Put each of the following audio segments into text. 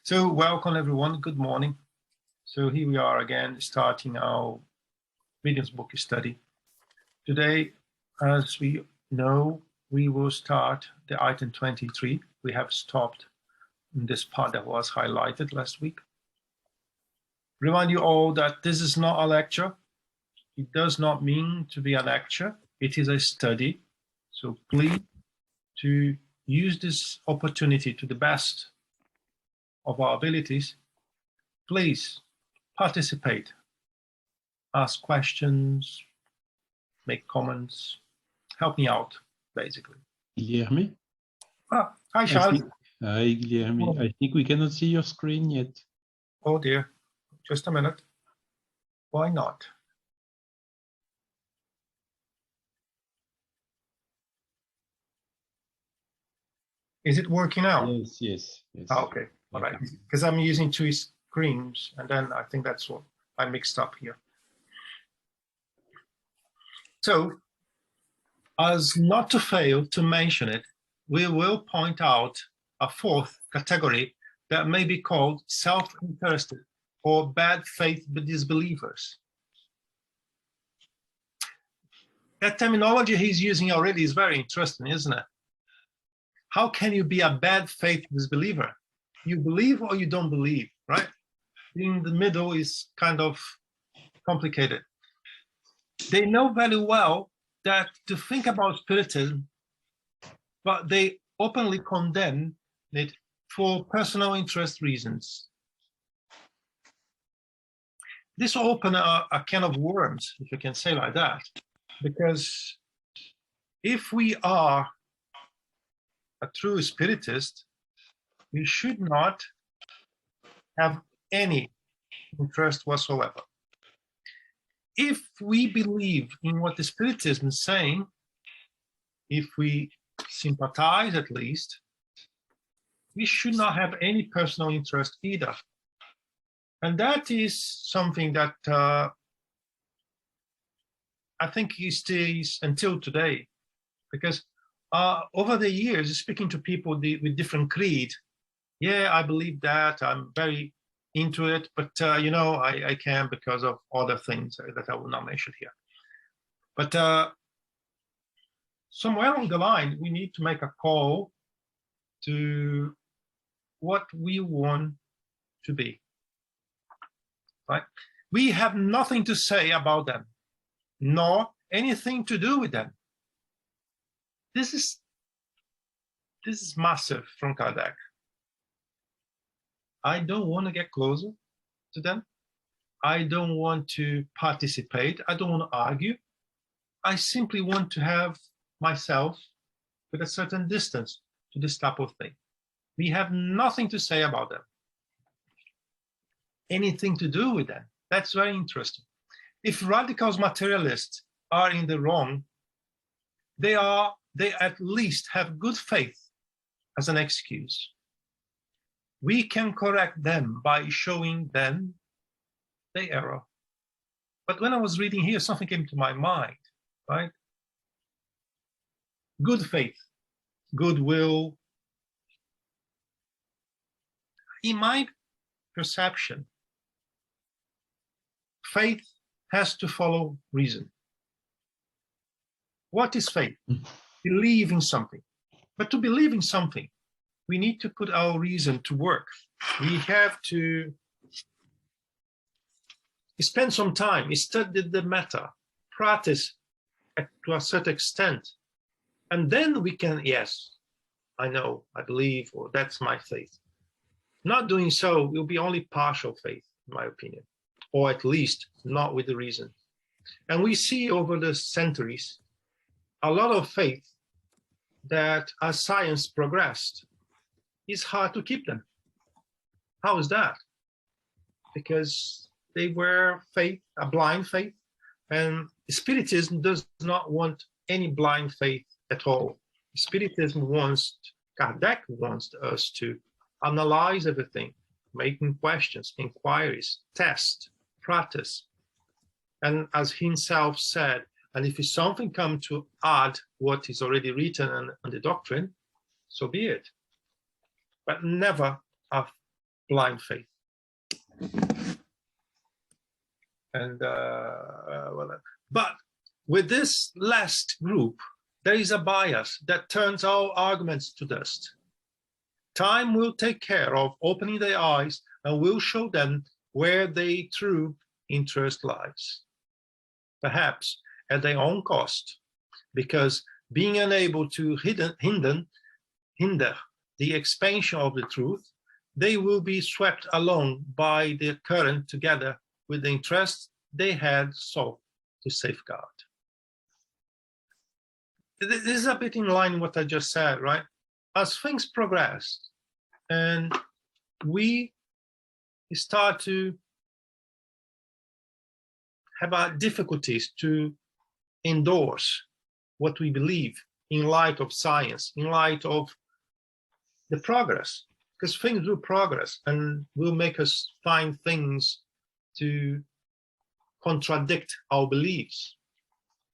So welcome everyone, good morning. So here we are again starting our mediums book study. Today, as we know, we will start the item 23. We have stopped in this part that was highlighted last week. Remind you all that this is not a lecture. It does not mean to be a lecture. It is a study. So please to use this opportunity to the best of our abilities. Please participate, ask questions, make comments, help me out, basically. Guilherme? Ah, hi, Charles. Hi, Guilherme. I think we cannot see your screen yet. Oh dear, just a minute. Why not? Is it working now? Yes, yes, yes. Oh, okay, all right. Because I'm using two screens, and then I think that's what I mixed up here. So, as not to fail to mention it, we will point out a fourth category that may be called self-interested or bad faith disbelievers. That terminology he's using already is very interesting, isn't it? How can you be a bad faith disbeliever? You believe or you don't believe, right? In the middle is kind of complicated. They know very well that to think about Spiritism, but they openly condemn it for personal interest reasons. This will open a can of worms, if you can say like that, because if we are a true Spiritist, we should not have any interest whatsoever. If we believe in what the Spiritism is saying, if we sympathize at least, we should not have any personal interest either. And that is something that I think stays until today, because over the years, speaking to people with different creed, yeah, I believe that, I'm very into it, but you know, I can't because of other things that I will not mention here. But somewhere along the line, we need to make a call to what we want to be, right? We have nothing to say about them, nor anything to do with them. This is massive from Kardec. I don't want to get closer to them. I don't want to participate. I don't want to argue. I simply want to have myself with a certain distance to this type of thing. We have nothing to say about them. Anything to do with them. That's very interesting. If radicals materialists are in the wrong, they at least have good faith as an excuse. We can correct them by showing them the error. But when I was reading here, something came to my mind, right? Good faith, goodwill. In my perception, faith has to follow reason. What is faith? Believe in something. But to believe in something, we need to put our reason to work. We have to spend some time, study the matter, practice to a certain extent, and then we can, yes, I know, I believe, or that's my faith. Not doing so will be only partial faith, in my opinion, or at least not with the reason. And we see over the centuries a lot of faith that as science progressed, it's hard to keep them. How is that? Because they were faith, a blind faith, and Spiritism does not want any blind faith at all. Spiritism wants, Kardec wants us to analyze everything, making questions, inquiries, test, practice. And as he himself said, and if something comes to add what is already written on the doctrine, so be it. But never of blind faith. And but with this last group, there is a bias that turns all arguments to dust. Time will take care of opening their eyes and will show them where their true interest lies. Perhaps at their own cost, because being unable to hinder the expansion of the truth, they will be swept along by the current together with the interests they had sought to safeguard. This is a bit in line with what I just said, right? As things progress and we start to have difficulties to endorse what we believe in light of science, in light of the progress, because things will progress and will make us find things to contradict our beliefs,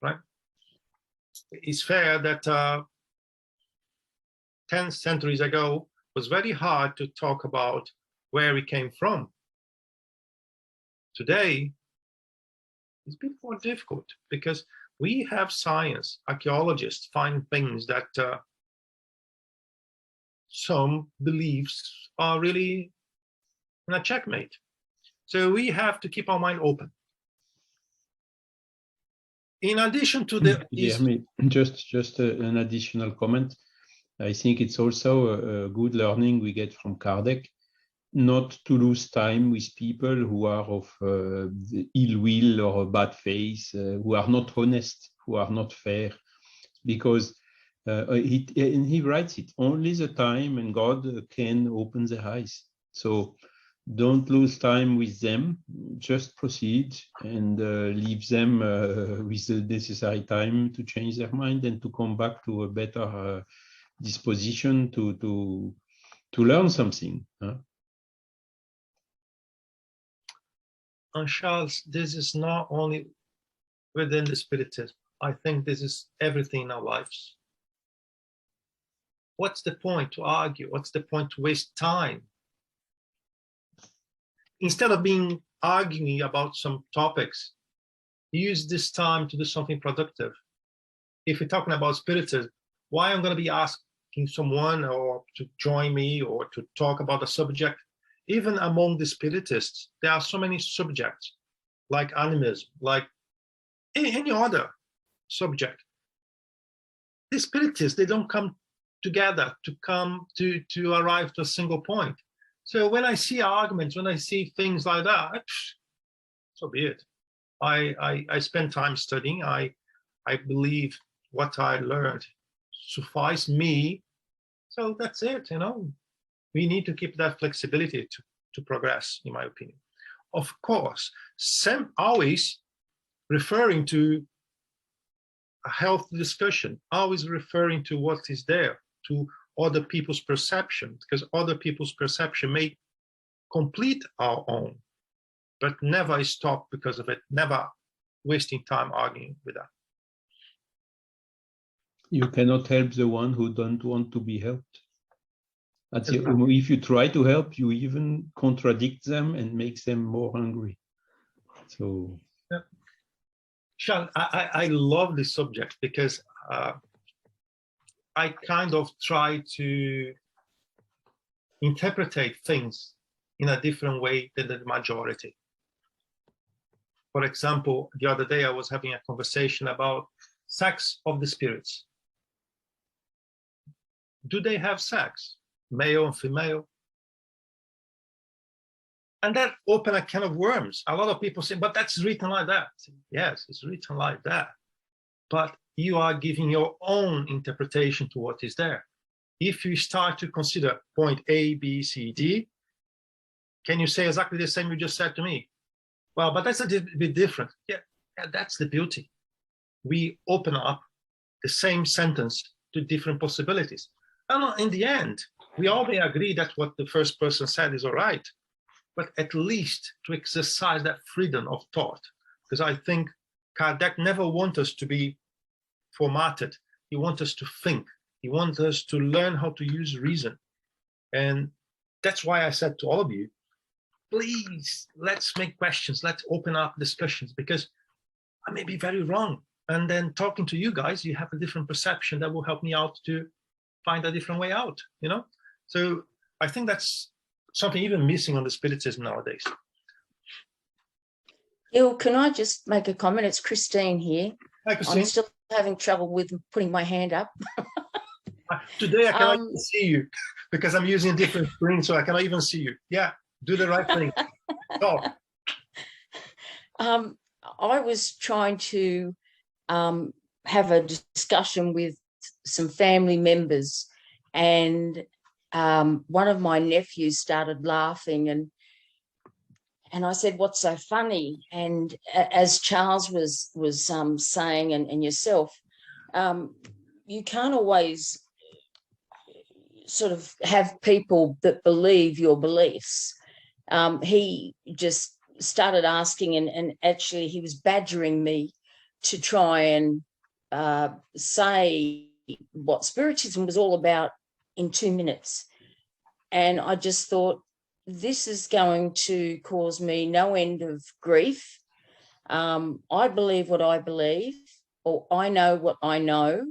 right? It's fair that 10 centuries ago it was very hard to talk about where we came from. Today, it's a bit more difficult because we have science, archaeologists find things that some beliefs are really in a checkmate. So we have to keep our mind open. In addition to the... Just an additional comment. I think it's also a good learning we get from Kardec, not to lose time with people who are of ill will or bad faith, who are not honest, who are not fair, because he writes it, only the time and God can open the eyes. So don't lose time with them, just proceed and leave them with the necessary time to change their mind and to come back to a better disposition to learn something. Huh? And Charles, this is not only within the Spiritism. I think this is everything in our lives. What's the point to argue? What's the point to waste time? Instead of arguing about some topics, use this time to do something productive. If we're talking about Spiritism, why I'm going to be asking someone or to join me or to talk about a subject? Even among the Spiritists, there are so many subjects, like animism, like any other subject. The Spiritists, they don't come together to arrive to a single point. So when I see arguments, when I see things like that, so be it. I spend time studying. I believe what I learned suffice me. So that's it, you know. We need to keep that flexibility to progress, in my opinion. Of course, always referring to a healthy discussion, always referring to what is there, to other people's perception, because other people's perception may complete our own, but never stop because of it, never wasting time arguing with that. You cannot help the one who don't want to be helped. If you try to help, you even contradict them and make them more angry. So, yeah. Sean, I love this subject because I kind of try to interpret things in a different way than the majority. For example, the other day I was having a conversation about sex of the spirits. Do they have sex? Male and female? And that opened a can of worms. A lot of people say, but that's written like that. Yes, it's written like that. But you are giving your own interpretation to what is there. If you start to consider point A, B, C, D, can you say exactly the same you just said to me? Well, but that's a bit different. Yeah, that's the beauty. We open up the same sentence to different possibilities. And in the end, we all may agree that what the first person said is all right, but at least to exercise that freedom of thought. Because I think Kardec never wants us to be formatted. He wants us to think. He wants us to learn how to use reason. And that's why I said to all of you, please, let's make questions. Let's open up discussions, because I may be very wrong. And then talking to you guys, you have a different perception that will help me out to find a different way out, you know? So I think that's something even missing on the Spiritism nowadays. Gil, can I just make a comment? It's Christine here. Hi, Christine. I'm still having trouble with putting my hand up. Today I cannot even see you because I'm using a different screen, so I cannot even see you. Yeah, do the right thing. Talk. I was trying to have a discussion with some family members, and one of my nephews started laughing, and I said, "What's so funny?" And as Charles was saying, and yourself, you can't always sort of have people that believe your beliefs. He just started asking, and actually he was badgering me to try and say what Spiritism was all about in 2 minutes. And I just thought, this is going to cause me no end of grief. I believe what I believe, or I know what I know,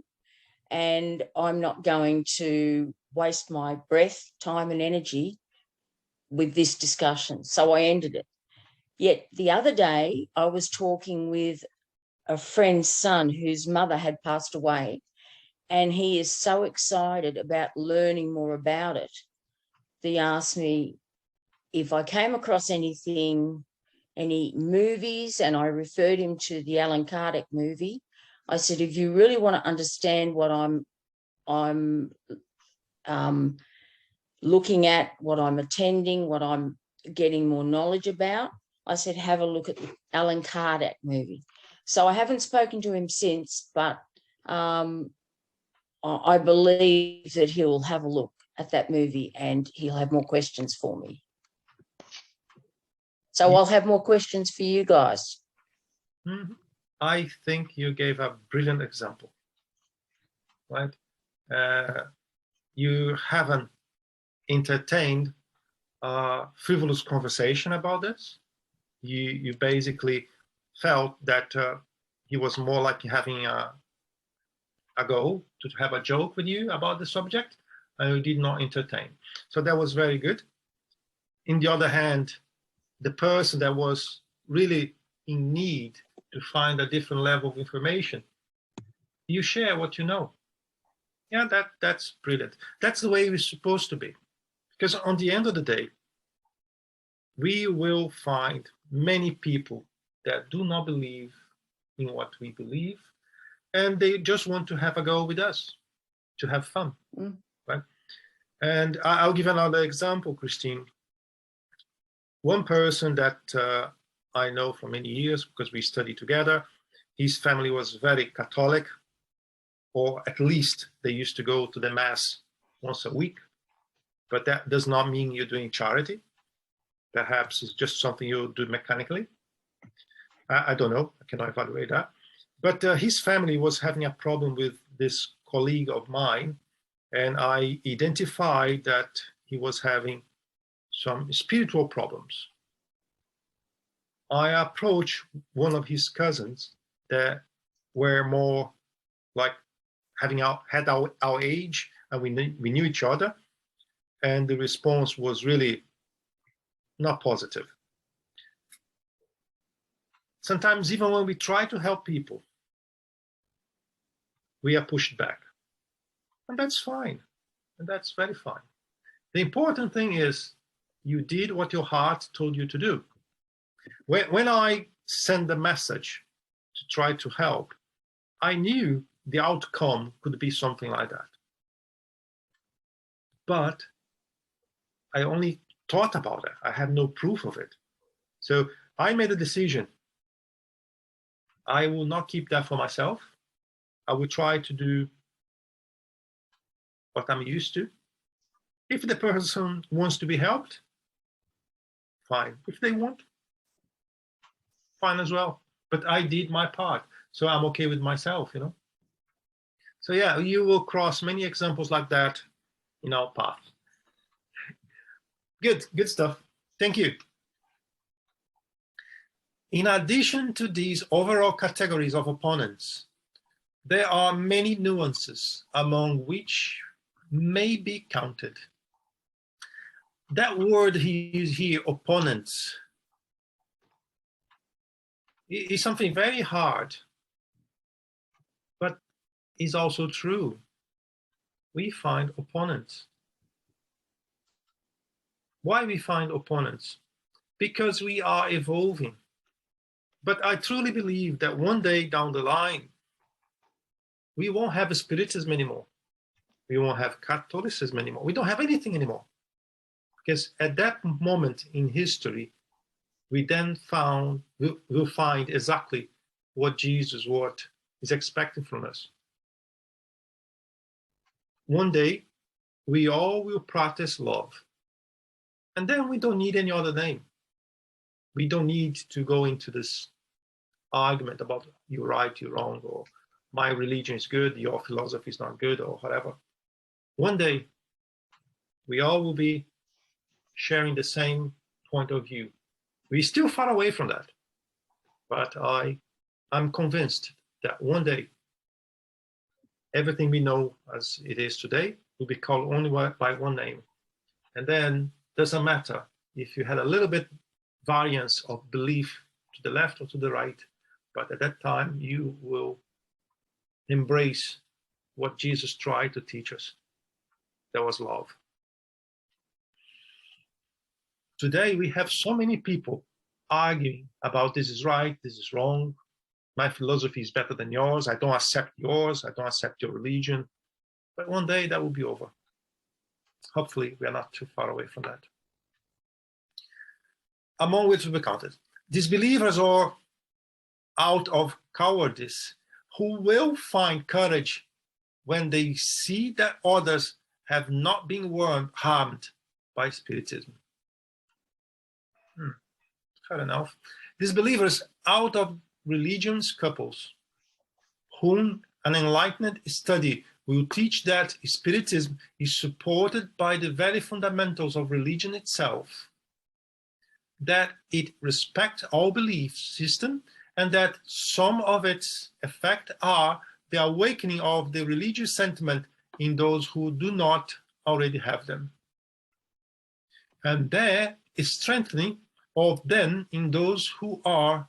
and I'm not going to waste my breath, time and energy with this discussion. So I ended it. Yet the other day I was talking with a friend's son whose mother had passed away, and he is so excited about learning more about it. He asked me if I came across anything, any movies, and I referred him to the Allan Kardec movie. I said, if you really want to understand what I'm looking at, what I'm attending, what I'm getting more knowledge about, I said, have a look at the Allan Kardec movie. So I haven't spoken to him since, but I believe that he'll have a look at that movie and he'll have more questions for me. So I'll have more questions for you guys. Mm-hmm. I think you gave a brilliant example, right? You haven't entertained a frivolous conversation about this. You basically felt that he was more like having a go to have a joke with you about the subject, and you did not entertain. So that was very good. In the other hand, the person that was really in need to find a different level of information, you share what you know. Yeah, that's brilliant. That's the way we're supposed to be. Because on the end of the day, we will find many people that do not believe in what we believe, and they just want to have a go with us, to have fun, right? And I'll give another example, Christine. One person that I know for many years, because we studied together, his family was very Catholic, or at least they used to go to the Mass once a week. But that does not mean you're doing charity. Perhaps it's just something you do mechanically. I don't know, I cannot evaluate that. But his family was having a problem with this colleague of mine, and I identified that he was having some spiritual problems. I approached one of his cousins that were more like had our age, and we knew each other, and the response was really not positive. Sometimes even when we try to help people, we are pushed back. And that's fine. And that's very fine. The important thing is you did what your heart told you to do. When I sent the message to try to help, I knew the outcome could be something like that. But I only thought about it. I had no proof of it. So I made a decision. I will not keep that for myself. I will try to do what I'm used to. If the person wants to be helped, fine. If they won't, fine as well. But I did my part, so I'm okay with myself, you know. So yeah, you will cross many examples like that in our path. Good stuff. Thank you. In addition to these overall categories of opponents, there are many nuances among which may be counted. That word he used here, opponents, is something very hard, but is also true. We find opponents. Why we find opponents? Because we are evolving. But I truly believe that one day down the line, we won't have Spiritism anymore. We won't have Catholicism anymore. We don't have anything anymore. Because at that moment in history, we then we'll find exactly what Jesus is expecting from us. One day, we all will practice love. And then we don't need any other name. We don't need to go into this argument about you're right, you're wrong, or my religion is good, your philosophy is not good, or whatever. One day, we all will be sharing the same point of view. We're still far away from that. But I'm convinced that one day, everything we know as it is today will be called only by one name. And then doesn't matter if you had a little bit variance of belief to the left or to the right, but at that time you will embrace what Jesus tried to teach us. That was love. Today we have so many people arguing about this is right, this is wrong, my philosophy is better than yours, I don't accept yours, I don't accept your religion. But one day that will be over. Hopefully we are not too far away from that. Among which will be counted. Disbelievers are out of cowardice who will find courage when they see that others have not been harmed by Spiritism. Fair enough. Disbelievers out of religions couples whom an enlightened study will teach that Spiritism is supported by the very fundamentals of religion itself, that it respects all belief system, and that some of its effects are the awakening of the religious sentiment in those who do not already have them. And there is strengthening of them in those who are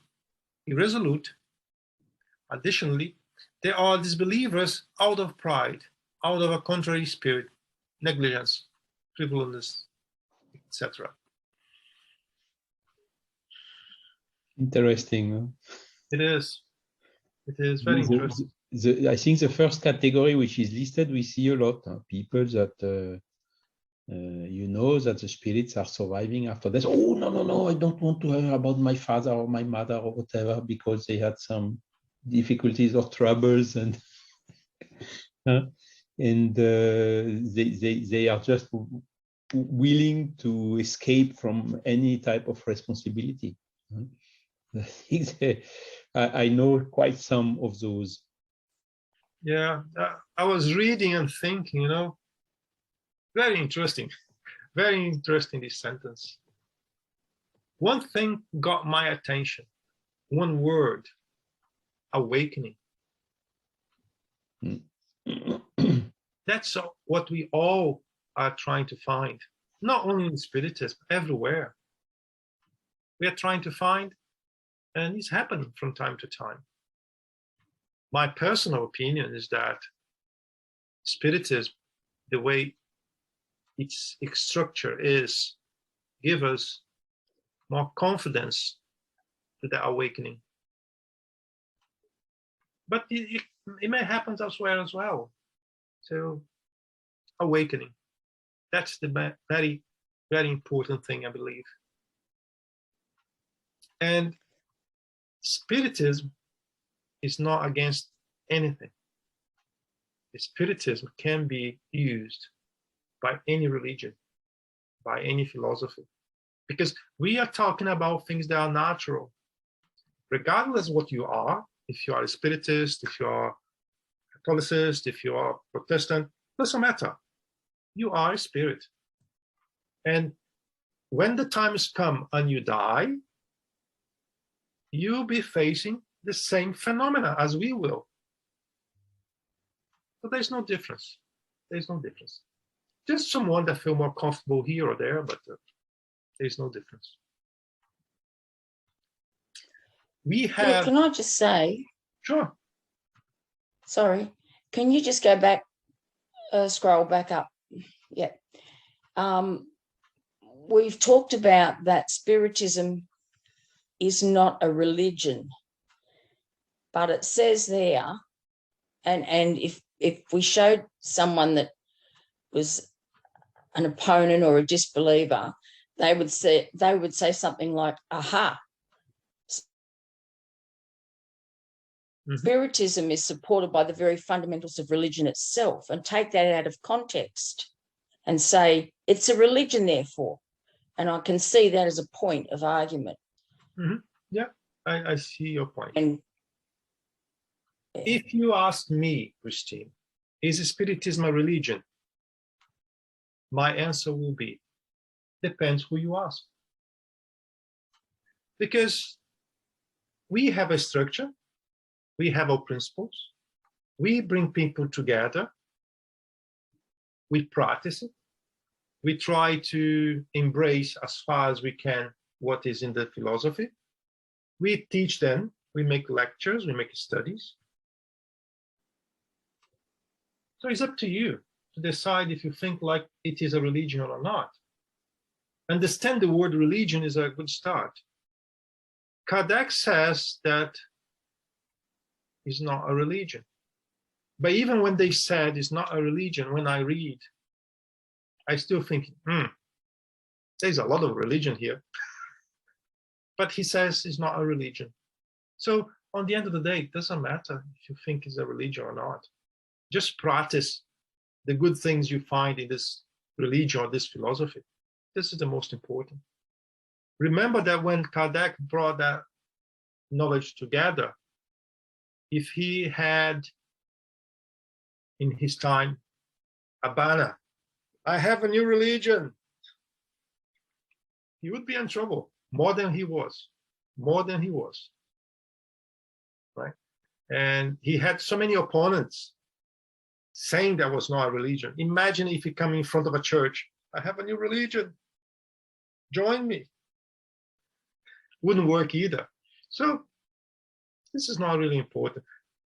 irresolute. Additionally, there are disbelievers out of pride, out of a contrary spirit, negligence, frivolousness, etc. Interesting. It is. It is very interesting. I think the first category which is listed, we see a lot people that you know that the spirits are surviving after death. Oh, no, I don't want to hear about my father or my mother or whatever because they had some difficulties or troubles, and they are just willing to escape from any type of responsibility. I know quite some of those. Yeah, I was reading and thinking, you know, very interesting, this sentence. One thing got my attention, one word, awakening. That's what we all are trying to find, not only in Spiritism, everywhere. We are trying to find, and it's happening from time to time. My personal opinion is that Spiritism, the way its structure is, give us more confidence to the awakening. But it may happen elsewhere as well. So, awakening. That's the very, very important thing, I believe. And Spiritism is not against anything. Spiritism can be used by any religion, by any philosophy, because we are talking about things that are natural. Regardless of what you are, if you are a Spiritist, if you are a Catholicist, if you are Protestant, doesn't matter. You are a spirit. And when the time has come and you die, you'll be facing the same phenomena as we will. So there's no difference. There's no difference. Just someone that feel more comfortable here or there, but there's no difference. We have. Can I just say? Sure. Sorry. Can you just go back, scroll back up? Yeah. We've talked about that Spiritism is not a religion, but it says there, and if we showed someone that was an opponent or a disbeliever, they would say something like, aha. Spiritism is supported by the very fundamentals of religion itself, and take that out of context and say it's a religion, therefore. And I can see that as a point of argument. Yeah, I see your point. And if you ask me, Christine, is Spiritism a religion? My answer will be, depends who you ask. Because we have a structure, we have our principles, we bring people together, we practice it, we try to embrace as far as we can what is in the philosophy. We teach them, we make lectures, we make studies. So it's up to you to decide if you think like it is a religion or not. Understand the word religion is a good start. Kardec says that it's not a religion. But even when they said it's not a religion, when I read, I still think, there's a lot of religion here. But he says it's not a religion. So on the end of the day, it doesn't matter if you think it's a religion or not. Just practice the good things you find in this religion or this philosophy. This is the most important. Remember that when Kardec brought that knowledge together, if he had in his time a banner, I have a new religion, he would be in trouble more than he was, right? And he had so many opponents saying that was not a religion. Imagine if he come in front of a church, I have a new religion, join me. Wouldn't work either. So this is not really important.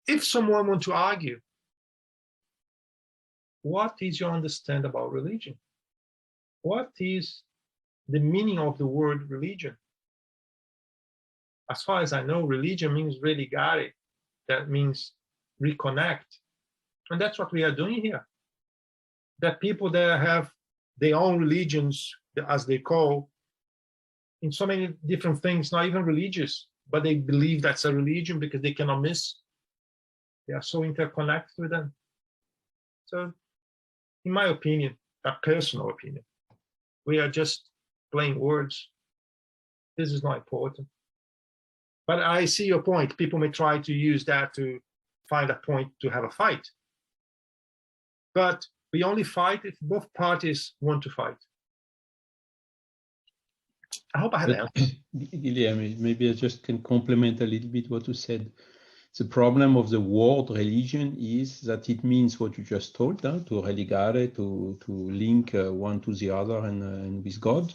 If someone wants to argue, what is your understanding about religion? What is the meaning of the word religion? As far as I know, religion means religare. That means reconnect. And that's what we are doing here. That people that have their own religions, as they call, in so many different things, not even religious, but they believe that's a religion because they cannot miss. They are so interconnected with them. So, in my opinion, a personal opinion, we are just playing words. This is not important. But I see your point. People may try to use that to find a point to have a fight. But we only fight if both parties want to fight. I hope I had an answer. Guilherme, maybe I just can complement a little bit what you said. The problem of the word religion is that it means what you just told, to religare, to link one to the other and with God.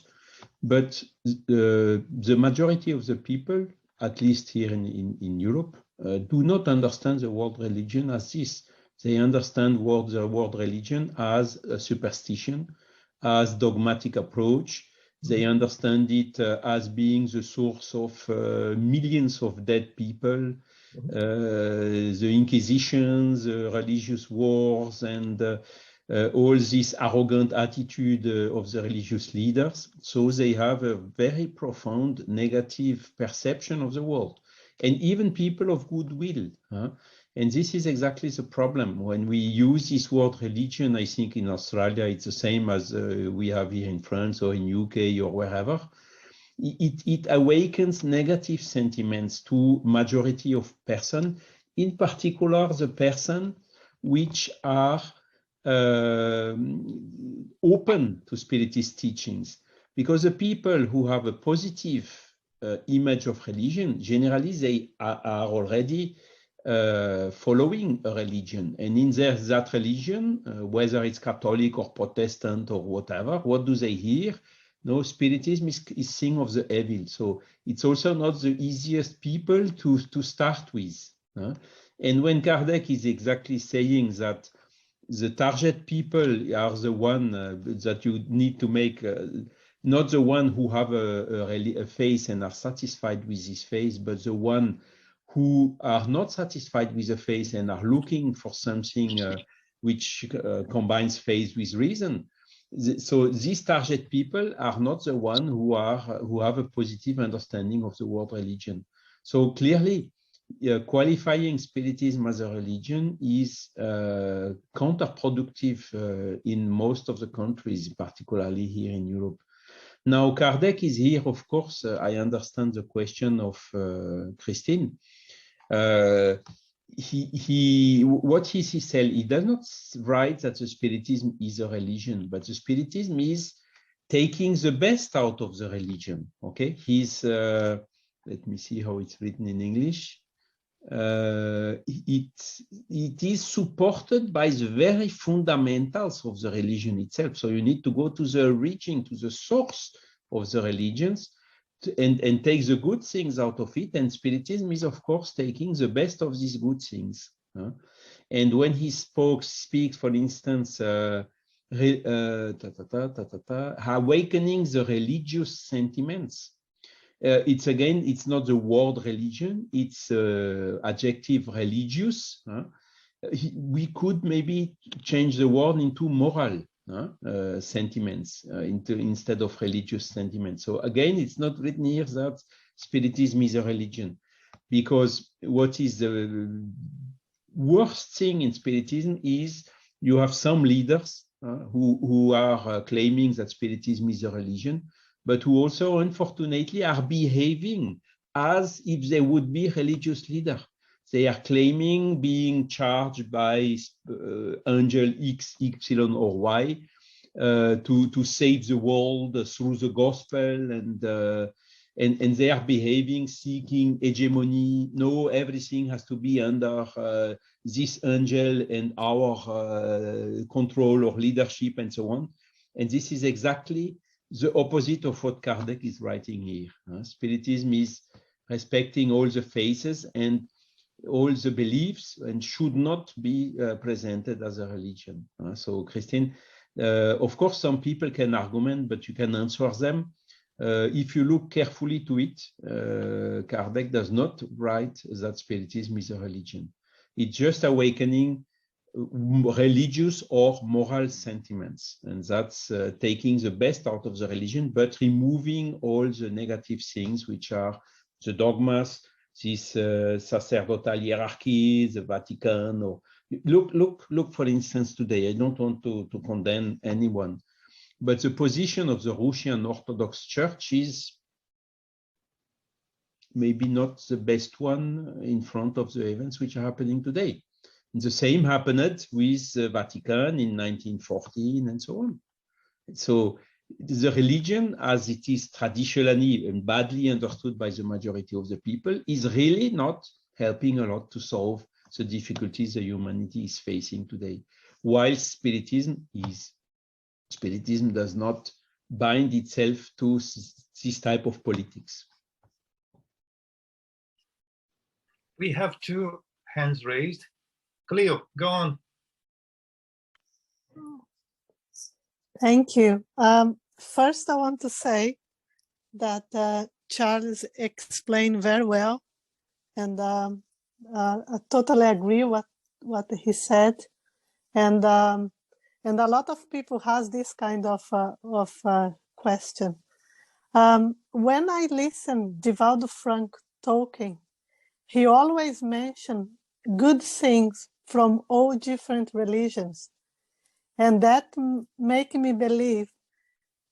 But the majority of the people, at least here in Europe, do not understand the word religion as this. They understand the word religion as a superstition, as dogmatic approach. They understand it as being the source of millions of dead people, the Inquisitions, religious wars, and all this arrogant attitude of the religious leaders. So they have a very profound negative perception of the world, and even people of goodwill. And this is exactly the problem. When we use this word religion, I think in Australia, it's the same as we have here in France or in UK or wherever. It awakens negative sentiments to majority of person, in particular the person which are open to Spiritist teachings. because the people who have a positive image of religion, generally they are already following a religion, and in that religion, whether it's Catholic or Protestant or whatever, what do they hear? No, Spiritism is seen of the evil. So it's also not the easiest people to start with. And when Kardec is exactly saying that the target people are the one that you need to make, not the one who have a faith and are satisfied with this faith, but the one who are not satisfied with the faith and are looking for something which combines faith with reason. So these target people are not the one who have a positive understanding of the word religion. So clearly, qualifying Spiritism as a religion is counterproductive in most of the countries, particularly here in Europe. Now, Kardec is here, of course. I understand the question of Christine. What he said, he does not write that the Spiritism is a religion, but the Spiritism is taking the best out of the religion. Okay, he's let me see how it's written in English. It is supported by the very fundamentals of the religion itself. So you need to go to the origin, to the source of the religions, and take the good things out of it. And Spiritism is, of course, taking the best of these good things. And when he speaks, for instance, awakening the religious sentiments. It's not the word religion, it's adjective religious. We could maybe change the word into moral sentiments instead of religious sentiments. So again, it's not written here that Spiritism is a religion, because what is the worst thing in Spiritism is you have some leaders who are claiming that Spiritism is a religion, but who also, unfortunately, are behaving as if they would be religious leaders. They are claiming being charged by angel X, Y, or Y to save the world through the gospel, and they are behaving, seeking hegemony. No, everything has to be under this angel and our control or leadership and so on. And this is exactly the opposite of what Kardec is writing here. Spiritism is respecting all the faiths and all the beliefs, and should not be presented as a religion. So, Christine, of course, some people can argument, but you can answer them. If you look carefully to it, Kardec does not write that Spiritism is a religion. It's just awakening religious or moral sentiments, and that's taking the best out of the religion, but removing all the negative things, which are the dogmas, this sacerdotal hierarchy, the Vatican, or look, for instance, today. I don't want to condemn anyone, but the position of the Russian Orthodox Church is maybe not the best one in front of the events which are happening today. The same happened with the Vatican in 1914 and so on. So the religion, as it is traditionally and badly understood by the majority of the people, is really not helping a lot to solve the difficulties the humanity is facing today. While Spiritism does not bind itself to this type of politics. We have two hands raised. Cleo, go on. Thank you. First, I want to say that Charles explained very well, and I totally agree with what he said. And a lot of people has this kind of question. When I listen Divaldo Frank talking, he always mentioned good things from all different religions. And that make me believe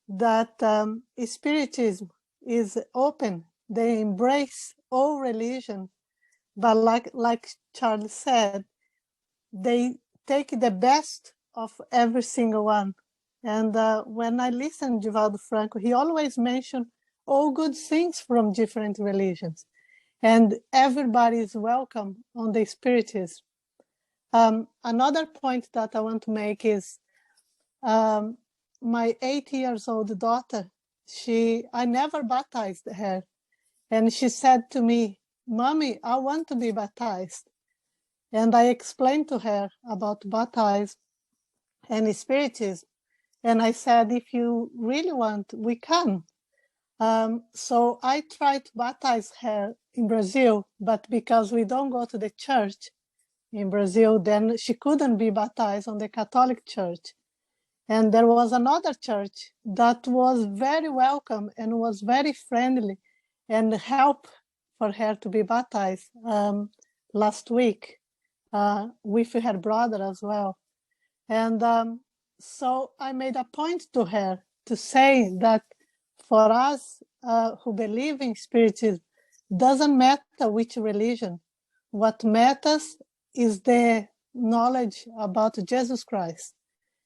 that Spiritism is open. They embrace all religion, but like Charles said, they take the best of every single one. And when I listened to Divaldo Franco, he always mentioned all good things from different religions. And everybody is welcome on the Spiritism. Another point that I want to make is my 8-year-old daughter, I never baptized her. And she said to me, "Mommy, I want to be baptized." And I explained to her about baptism and Spiritism. And I said, if you really want, we can. So I tried to baptize her in Brazil, but because we don't go to the church in Brazil, then she couldn't be baptized on the Catholic Church. And there was another church that was very welcome and was very friendly and helped for her to be baptized last week with her brother as well. And so I made a point to her to say that for us who believe in Spiritism, doesn't matter which religion. What matters is the knowledge about Jesus Christ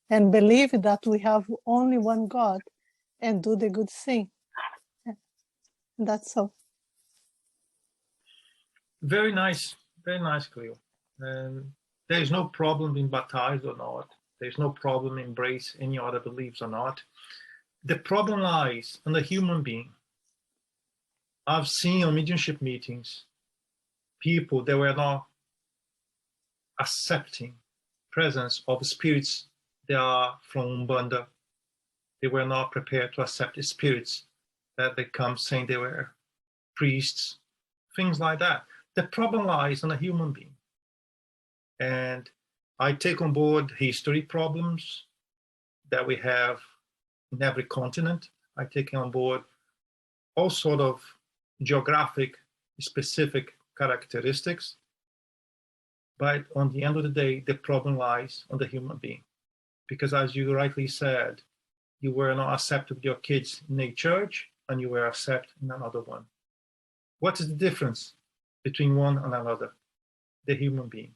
and believe that we have only one God and do the good thing. That's all. Very nice, Cleo. There is no problem being baptized or not. There's no problem embrace any other beliefs or not. The problem lies in the human being. I've seen on mediumship meetings people that were not accepting presence of spirits that are from Umbanda. They were not prepared to accept the spirits that they come saying they were priests, things like that. The problem lies in a human being. And I take on board history problems that we have in every continent. I take on board all sort of geographic specific characteristics. But on the end of the day, the problem lies on the human being. Because as you rightly said, you were not accepted with your kids in a church and you were accepted in another one. What is the difference between one and another? The human being,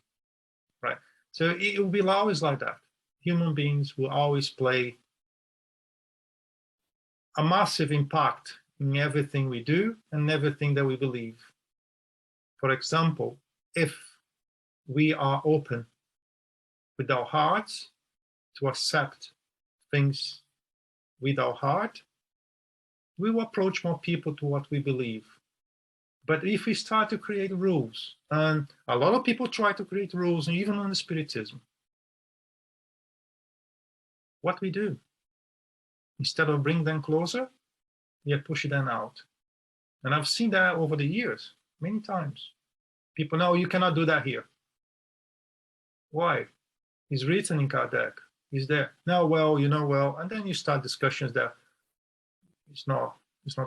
right? So it will be always like that. Human beings will always play a massive impact in everything we do and everything that we believe. For example, if we are open with our hearts to accept things with our heart, we will approach more people to what we believe. But if we start to create rules, and a lot of people try to create rules, and even on the Spiritism, what we do, instead of bringing them closer, we are pushing them out. And I've seen that over the years, many times. People know you cannot do that here. Why? It's written in Kardec. Is there? No, well, you know, well, and then you start discussions that it's not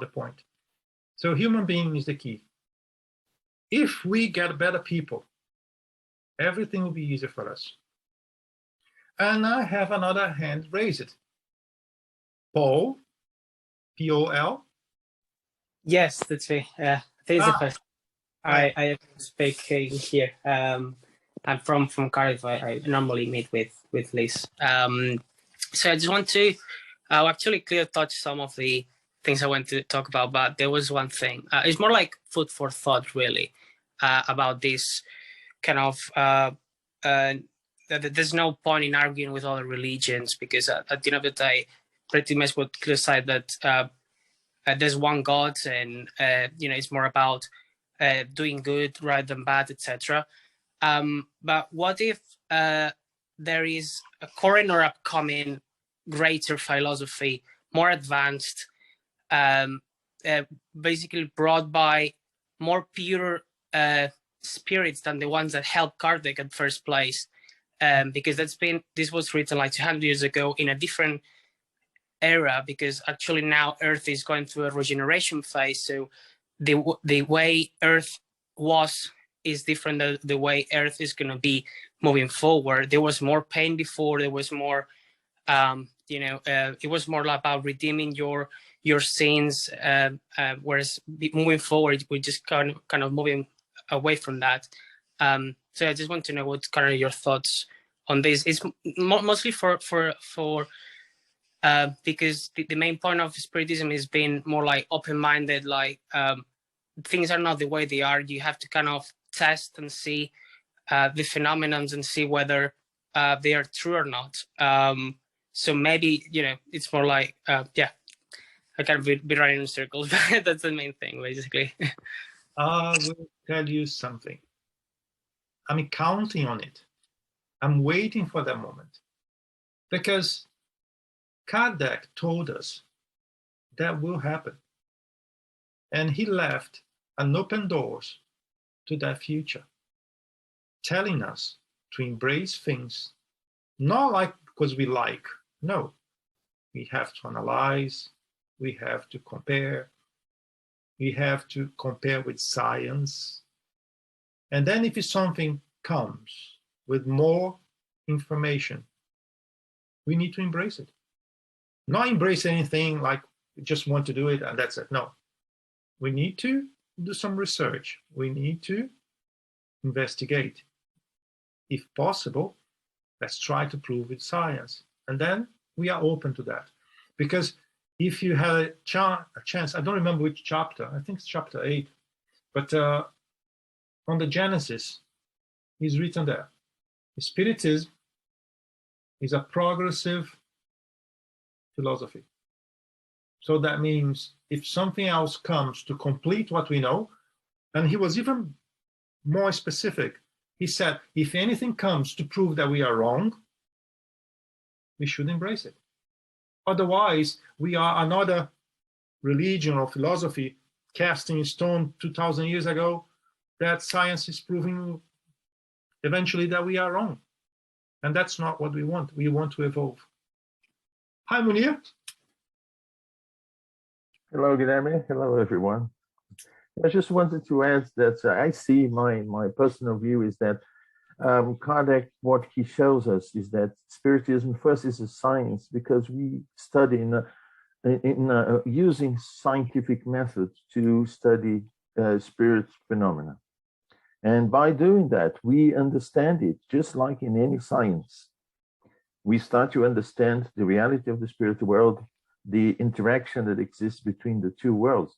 the point. So human being is the key. If we get better people, everything will be easier for us. And I have another hand raised. Paul, P-O-L. Yes, that's me. This is the first. I am speaking here. I'm from Cardiff. I normally meet with Liz. So I just want to actually clear touch some of the things I want to talk about, but there was one thing. It's more like food for thought, really, about this kind of. There's no point in arguing with other religions because at the end of the day, pretty much what Clear said that there's one God, and it's more about doing good rather than bad, etc. But what if there is a current or upcoming greater philosophy, more advanced, basically brought by more pure spirits than the ones that helped Kardec at first place? Because this was written like 200 years ago in a different era, because actually now Earth is going through a regeneration phase. So the way Earth was is different than the way Earth is going to be moving forward. There was more pain before. There was more, it was more about redeeming your sins. Whereas moving forward, we're just kind of moving away from that. So I just want to know what's kind of your thoughts on this. It's mostly for because the main point of Spiritism is being more like open-minded, like things are not the way they are. You have to kind of test and see the phenomenons and see whether they are true or not. So maybe, you know, it's more like, yeah, I can't be running in circles, but that's the main thing, basically. I will tell you something. I'm counting on it. I'm waiting for that moment. Because Kardec told us that will happen. And he left an open doors to that future, telling us to embrace things, not like because we like, no. We have to analyze, we have to compare, we have to compare with science. And then if something comes with more information, we need to embrace it. Not embrace anything like we just want to do it and that's it. No, we need to do some research. We need to investigate. If possible, let's try to prove with science. And then we are open to that. Because if you have a chance, I don't remember which chapter, I think it's chapter 8, but on the Genesis, is written there. Spiritism is a progressive philosophy. So that means if something else comes to complete what we know, and he was even more specific, he said, if anything comes to prove that we are wrong, we should embrace it. Otherwise, we are another religion or philosophy casting in stone 2,000 years ago that science is proving eventually that we are wrong. And that's not what we want. We want to evolve. Hi, Munir. Hello, Guilherme. Hello, everyone. I just wanted to add that I see my personal view is that Kardec, what he shows us is that Spiritism first is a science because we study using scientific methods to study spirit phenomena. And by doing that, we understand it just like in any science. We start to understand the reality of the spirit world, the interaction that exists between the two worlds.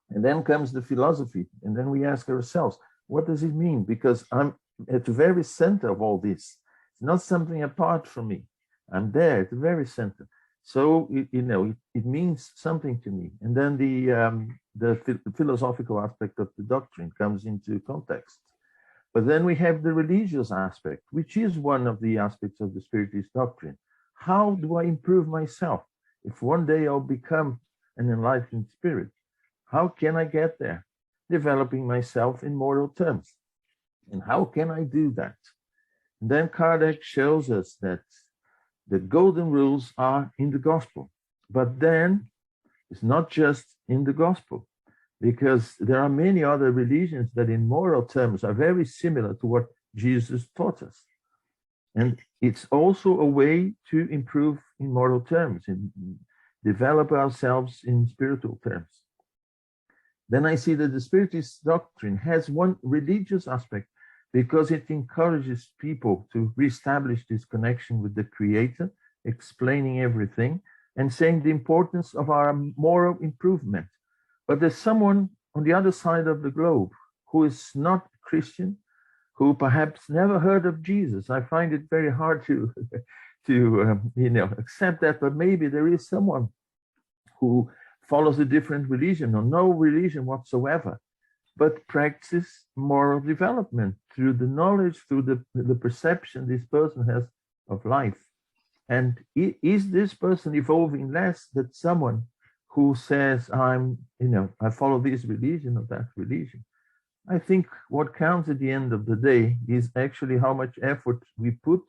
And then comes the philosophy. And then we ask ourselves, what does it mean? Because I'm at the very center of all this. It's not something apart from me. I'm there at the very center. So, it means something to me. And then the philosophical aspect of the doctrine comes into context. But then we have the religious aspect, which is one of the aspects of the Spiritist doctrine. How do I improve myself? If one day I'll become an enlightened spirit, how can I get there? Developing myself in moral terms. And how can I do that? And then Kardec shows us that the golden rules are in the gospel. But then it's not just in the gospel, because there are many other religions that in moral terms are very similar to what Jesus taught us. And it's also a way to improve in moral terms and develop ourselves in spiritual terms. Then I see that the Spiritist doctrine has one religious aspect because it encourages people to reestablish this connection with the Creator, explaining everything and saying the importance of our moral improvement. But there's someone on the other side of the globe who is not Christian, who perhaps never heard of Jesus. I find it very hard to accept that, but maybe there is someone who follows a different religion or no religion whatsoever, but practice moral development through the knowledge, through the perception this person has of life. And is this person evolving less than someone who says, I follow this religion or that religion? I think what counts at the end of the day is actually how much effort we put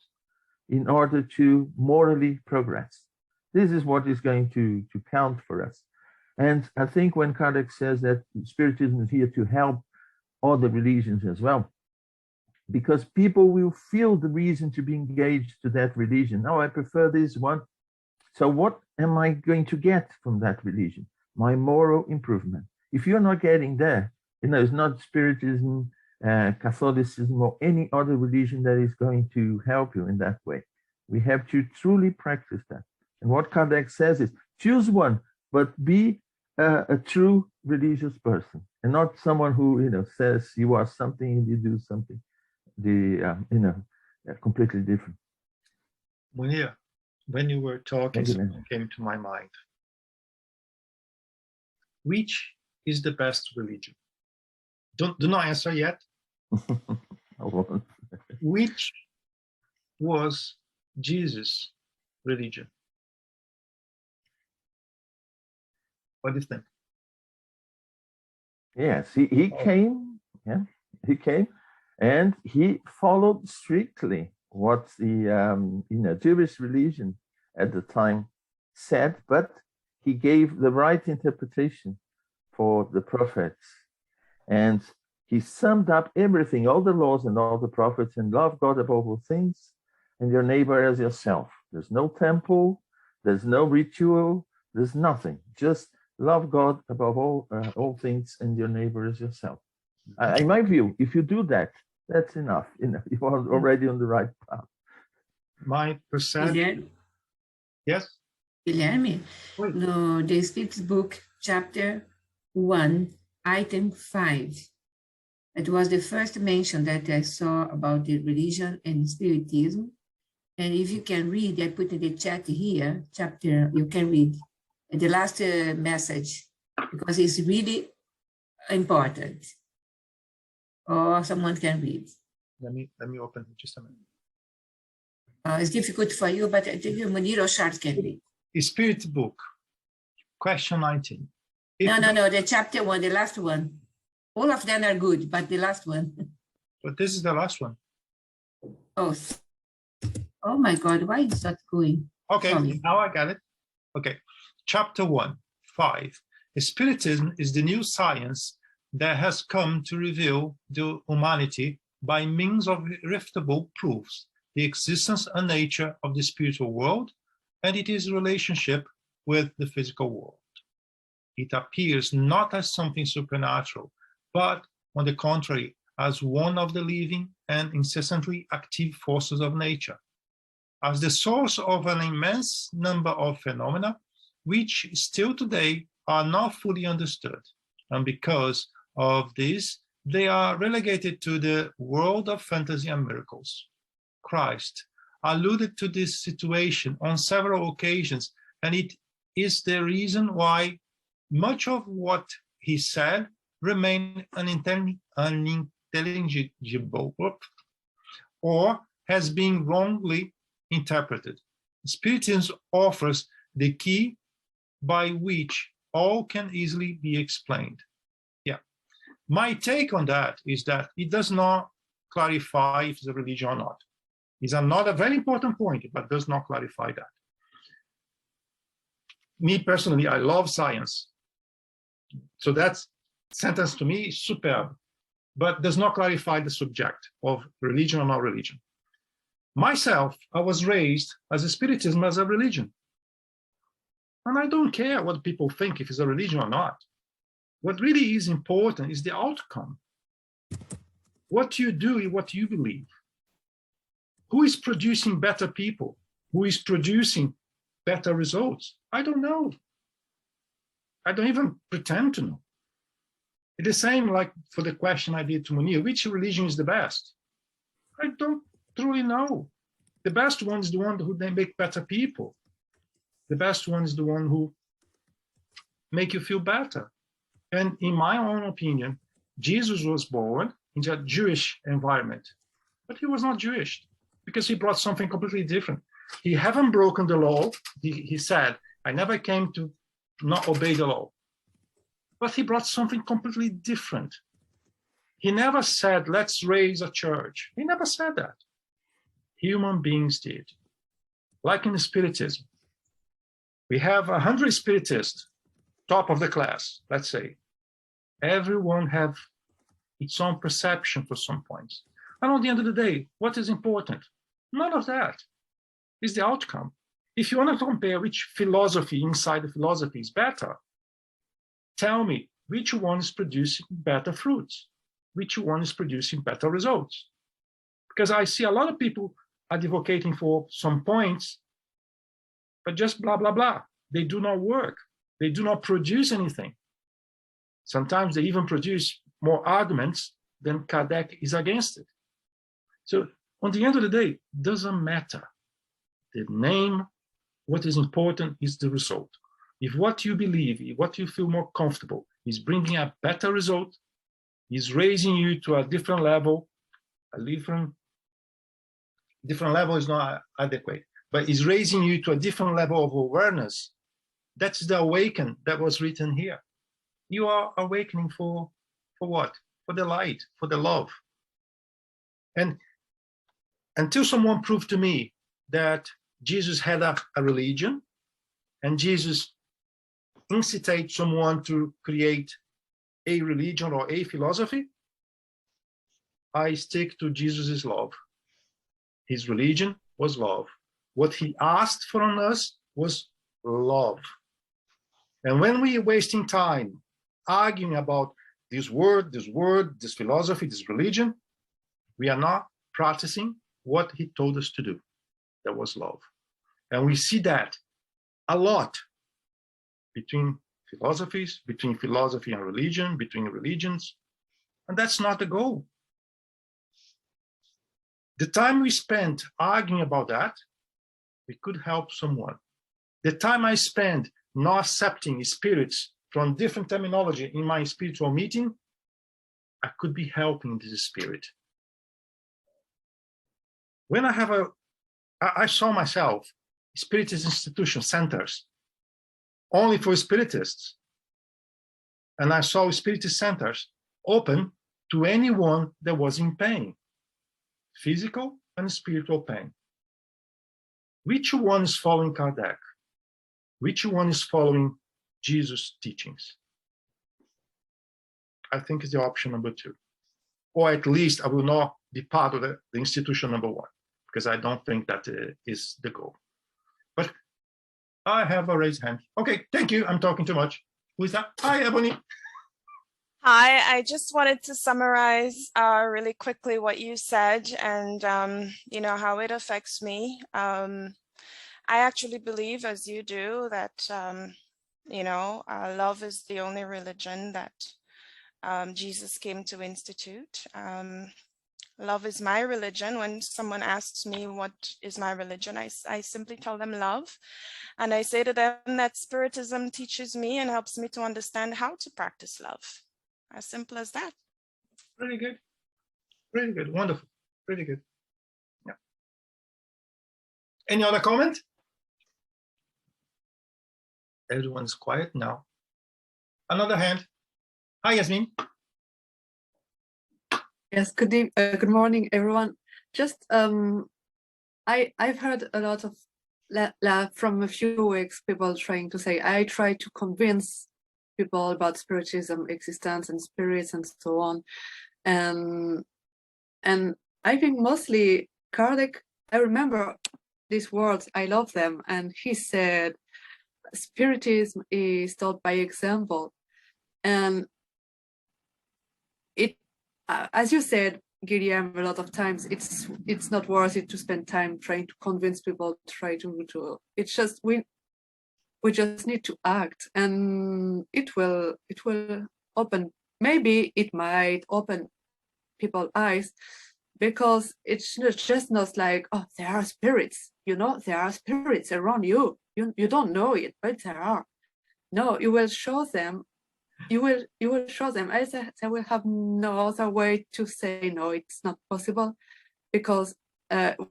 in order to morally progress. This is what is going to count for us. And I think when Kardec says that Spiritism is here to help other religions as well, because people will feel the reason to be engaged to that religion. Oh, I prefer this one. So what am I going to get from that religion? My moral improvement. If you're not getting there, it's not Spiritism, Catholicism, or any other religion that is going to help you in that way. We have to truly practice that. And what Kardec says is, choose one, but be a true religious person, and not someone who, says you are something and you do something, completely different. Munir, when you were talking, something came to my mind. Which is the best religion? Do not answer yet. Which was Jesus' religion? What do you think? Yes, he came. Yeah, he came, and he followed strictly what the Jewish religion at the time said, but he gave the right interpretation for the prophets, and he summed up everything, all the laws and all the prophets, and love God above all things, and your neighbor as yourself. There's no temple, there's no ritual, there's nothing. Just love God above all things, and your neighbor as yourself. In my view, if you do that, that's enough. You are already on the right path. My perception. Yes. Guilherme, no The Spirit's Book, Chapter 1, Item 5. It was the first mention that I saw about the religion and Spiritism. And if you can read, I put in the chat here, chapter, you can read the last message, because it's really important. Or someone can read. Let me open it just a minute. It's difficult for you, but I think Munir or Charles can read. The Spirit Book, question 19. No, the chapter 1, the last one. All of them are good, but the last one. But this is the last one. Oh my God, why is that going? Okay, Sorry. now I got it. Okay, chapter 1, 5. Spiritism is the new science that has come to reveal to humanity by means of irrefutable proofs the existence and nature of the spiritual world and its relationship with the physical world. It appears not as something supernatural, but on the contrary, as one of the living and incessantly active forces of nature, as the source of an immense number of phenomena which still today are not fully understood. And because of this, they are relegated to the world of fantasy and miracles. Christ alluded to this situation on several occasions, and it is the reason why much of what he said remained unintelligible or has been wrongly interpreted. Spiritism offers the key by which all can easily be explained. Yeah. My take on that is that it does not clarify if it's a religion or not. It's not a very important point, but does not clarify that. Me personally, I love science. So that sentence to me is superb, but does not clarify the subject of religion or not religion. Myself, I was raised as a Spiritism as a religion. And I don't care what people think if it's a religion or not. What really is important is the outcome. What you do, what you believe. Who is producing better people? Who is producing better results? I don't know. I don't even pretend to know. It's the same like for the question I did to Munir, which religion is the best? I don't truly know. The best one is the one who they make better people. The best one is the one who make you feel better. And in my own opinion, Jesus was born in a Jewish environment, but he was not Jewish because he brought something completely different. He haven't broken the law. He said, I never came to not obey the law. But he brought something completely different. He never said, let's raise a church. He never said that. Human beings did. Like in Spiritism. We have 100 Spiritists, top of the class, let's say. Everyone have its own perception for some points. And at the end of the day, what is important? None of that is the outcome. If you want to compare which philosophy inside the philosophy is better, tell me which one is producing better fruits, which one is producing better results. Because I see a lot of people advocating for some points but just blah, blah, blah. They do not work. They do not produce anything. Sometimes they even produce more arguments than Kardec is against it. So on the end of the day, doesn't matter. The name, what is important is the result. If what you believe, if what you feel more comfortable is bringing a better result, is raising you to a different level, a different level is not adequate, but is raising you to a different level of awareness, that's the awaken that was written here. You are awakening for what? For the light, for the love. And until someone proved to me that Jesus had a religion and Jesus incited someone to create a religion or a philosophy, I stick to Jesus' love. His religion was love. What he asked from us was love. And when we are wasting time arguing about this word, this philosophy, this religion, we are not practicing what he told us to do. That was love. And we see that a lot between philosophies, between philosophy and religion, between religions. And that's not the goal. The time we spent arguing about that, we could help someone. The time I spend not accepting spirits from different terminology in my spiritual meeting, I could be helping this spirit. When I saw myself, Spiritist institution centers, only for Spiritists. And I saw Spiritist centers open to anyone that was in pain, physical and spiritual pain. Which one is following Kardec? Which one is following Jesus' teachings? I think it's the option number 2. Or at least I will not be part of the institution number 1, because I don't think that is the goal. But I have a raised hand. Okay, thank you. I'm talking too much. Who is that? Hi, Ebony. Hi, I just wanted to summarize really quickly what you said and, you know, how it affects me. I actually believe, as you do, that, you know, love is the only religion that Jesus came to institute. Love is my religion. When someone asks me what is my religion, I simply tell them love. And I say to them that Spiritism teaches me and helps me to understand how to practice love. As simple as that. Really good. Really good. Wonderful. Really good. Yeah. Any other comment? Everyone's quiet now. Another hand. Hi, Yasmin. Yes, good morning, everyone. Just I've heard a lot of from a few weeks people trying to say I try to convince people about spiritism, existence, and spirits, and so on, and I think mostly Kardec. I remember these words. I love them, and he said, "Spiritism is taught by example," and it. As you said, Guilherme, a lot of times it's not worth it to spend time trying to convince people. It's just we just need to act, and it will open. Maybe it might open people's eyes, because it's just not like, oh, there are spirits. You know, there are spirits around you. You don't know it, but there are. No, you will show them. You will show them. They will have no other way to say no, it's not possible, because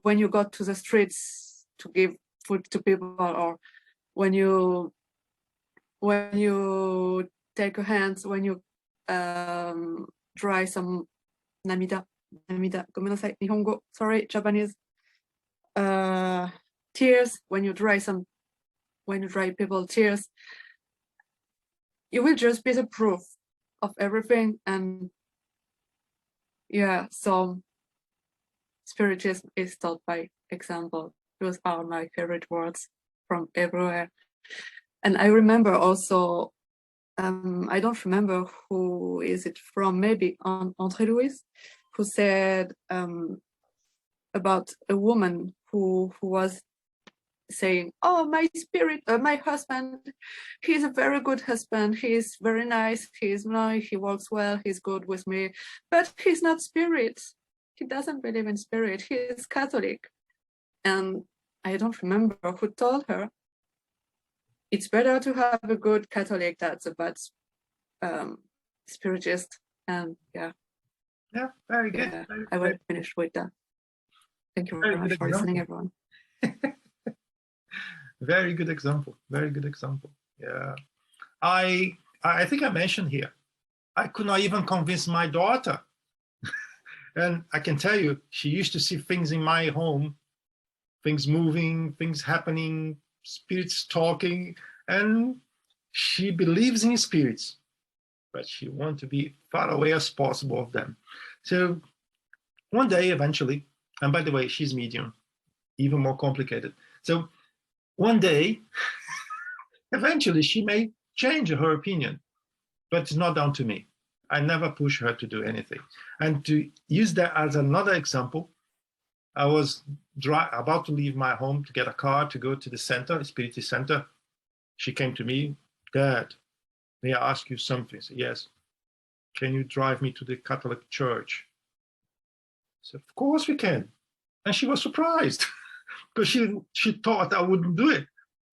when you go to the streets to give food to people, or when you take a hand, when you dry some namida, gomenasai, nihongo, sorry, Japanese, tears, when you dry people tears, you will just be the proof of everything. And yeah, so Spiritism is taught by example. Those are my favorite words from everywhere. And I remember also, I don't remember who is it from, maybe André Louis, who said about a woman who was saying, oh, my husband, he's a very good husband. He's very nice. He's nice. He works well. He's good with me, but he's not spirit. He doesn't believe in spirit. He is Catholic. And I don't remember who told her, it's better to have a good Catholic that's a bad spiritist. And yeah. Yeah, very good. Yeah, very, I will finish with that. Thank you very much for listening, everyone. Very good example. Very good example. Yeah. I think I mentioned here, I could not even convince my daughter. And I can tell you, she used to see things in my home, things moving, things happening, spirits talking, and she believes in spirits, but she wants to be far away as possible of them. So one day, eventually, and by the way, she's medium, even more complicated. So one day, eventually, she may change her opinion, but it's not down to me. I never push her to do anything. And to use that as another example, I was about to leave my home to get a car to go to the center, Spiritist center. She came to me, Dad, may I ask you something? I said, yes. Can you drive me to the Catholic church? I said, of course we can. And she was surprised because she thought I wouldn't do it.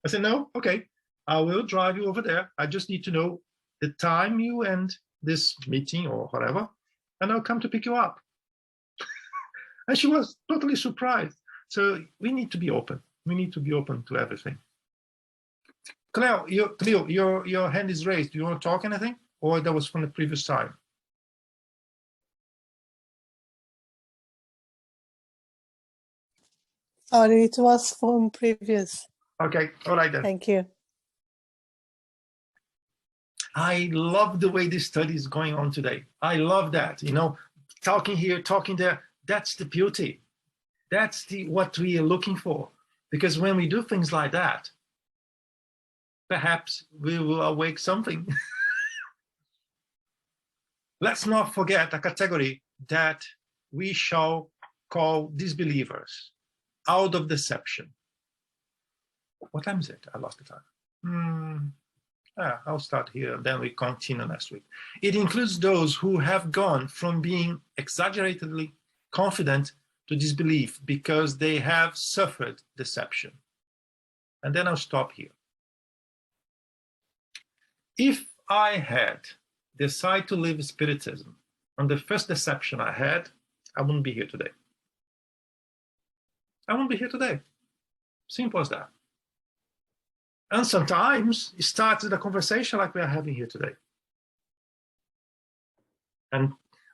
I said, no, okay, I will drive you over there. I just need to know the time you end this meeting or whatever, and I'll come to pick you up. And she was totally surprised. So we need to be open. We need to be open to everything. Cleo, your hand is raised. Do you want to talk anything? Or that was from the previous time? Sorry, it was from previous. Okay, all right then. Thank you. I love the way this study is going on today. I love that, you know, talking here, talking there. That's the beauty. That's what we are looking for. Because when we do things like that, perhaps we will awake something. Let's not forget a category that we shall call disbelievers, out of deception. What time is it? I lost the time. I'll start here, then we continue next week. It includes those who have gone from being exaggeratedly confident to disbelief because they have suffered deception. And then I'll stop here. If I had decided to live Spiritism on the first deception I had, I wouldn't be here today. I wouldn't be here today. Simple as that. And sometimes it starts with a conversation like we are having here today. And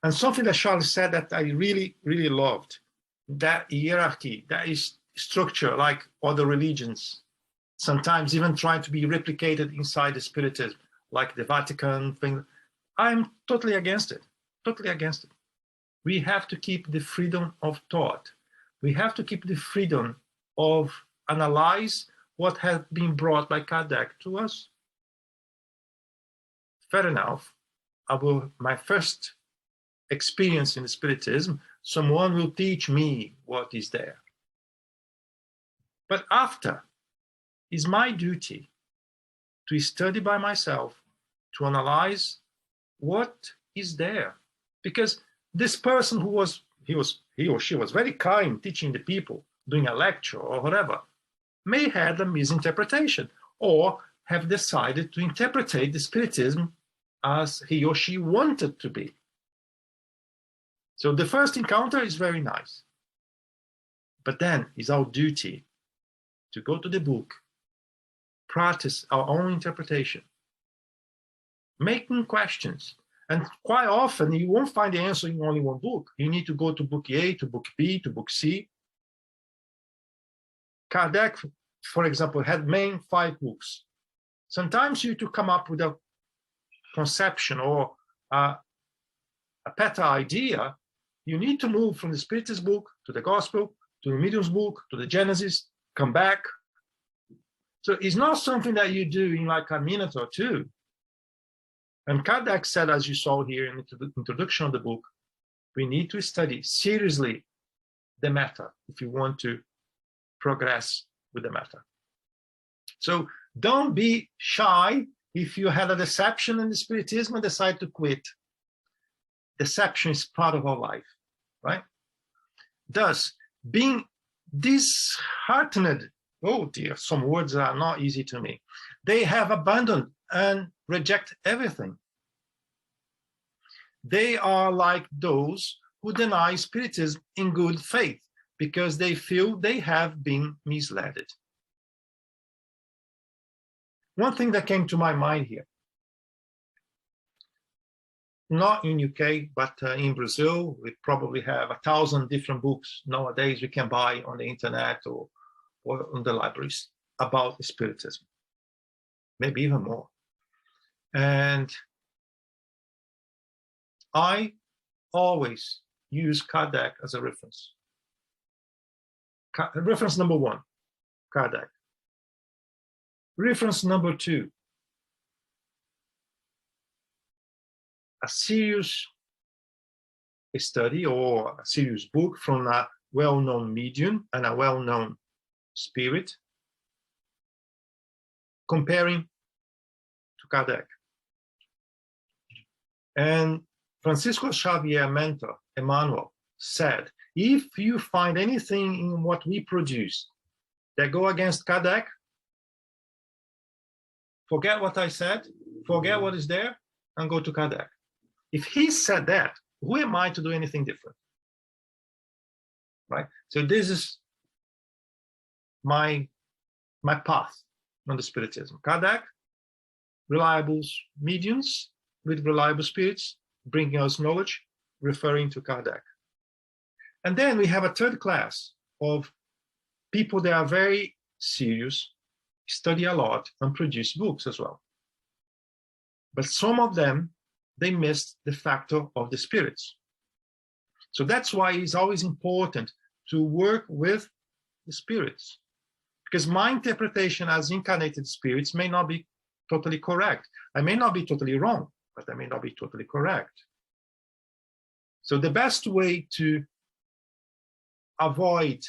something that Charles said that I really, really loved, that hierarchy, that is structure like other religions, sometimes even trying to be replicated inside the Spiritism, like the Vatican thing. I'm totally against it, totally against it. We have to keep the freedom of thought. We have to keep the freedom of analyze what has been brought by Kardec to us. Fair enough, my first experience in the Spiritism, someone will teach me what is there. But after, it's my duty to study by myself, to analyze what is there. Because this person he or she was very kind, teaching the people, doing a lecture or whatever, may have a misinterpretation or have decided to interpret the Spiritism as he or she wanted to be. So the first encounter is very nice. But then it's our duty to go to the book, practice our own interpretation, making questions. And quite often you won't find the answer in only one book. You need to go to book A, to book B, to book C. Kardec, for example, had main 5 books. Sometimes you to come up with a conception or a better idea, you need to move from the Spiritist book to the Gospel, to the Medium's book, to the Genesis, come back. So it's not something that you do in like a minute or two. And Kardec said, as you saw here in the introduction of the book, we need to study seriously the matter if you want to progress with the matter. So don't be shy if you had a deception in the Spiritism and decide to quit. Deception is part of our life, right? Thus, being disheartened, oh dear, some words are not easy to me. They have abandoned and reject everything. They are like those who deny Spiritism in good faith because they feel they have been misled. One thing that came to my mind here, not in UK, but in Brazil, we probably have 1,000 different books nowadays we can buy on the internet or on the libraries about Spiritism, maybe even more. And I always use Kardec as a reference. Reference number 1, Kardec. Reference number 2, a serious study or a serious book from a well-known medium and a well-known spirit comparing to Kardec. And Francisco Xavier mentor, Emmanuel, said, if you find anything in what we produce that go against Kardec, forget what I said, forget what is there, and go to Kardec. If he said that, who am I to do anything different? Right? So this is my path on the Spiritism. Kardec, reliable mediums with reliable spirits, bringing us knowledge, referring to Kardec. And then we have a third class of people that are very serious, study a lot, and produce books as well. But some of them, they missed the factor of the spirits. So that's why it's always important to work with the spirits, because my interpretation as incarnated spirits may not be totally correct. I may not be totally wrong, but I may not be totally correct. So the best way to avoid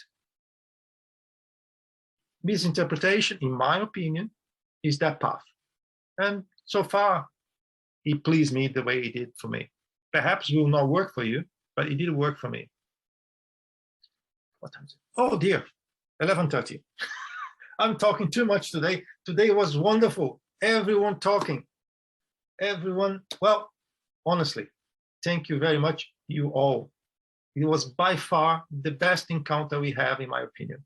misinterpretation, in my opinion, is that path. And so far, it pleased me the way it did for me. Perhaps it will not work for you, but it did work for me. What time is it? Oh dear, 11:30. I'm talking too much today. Today was wonderful. Everyone talking. Everyone, well, honestly, thank you very much, you all. It was by far the best encounter we have, in my opinion.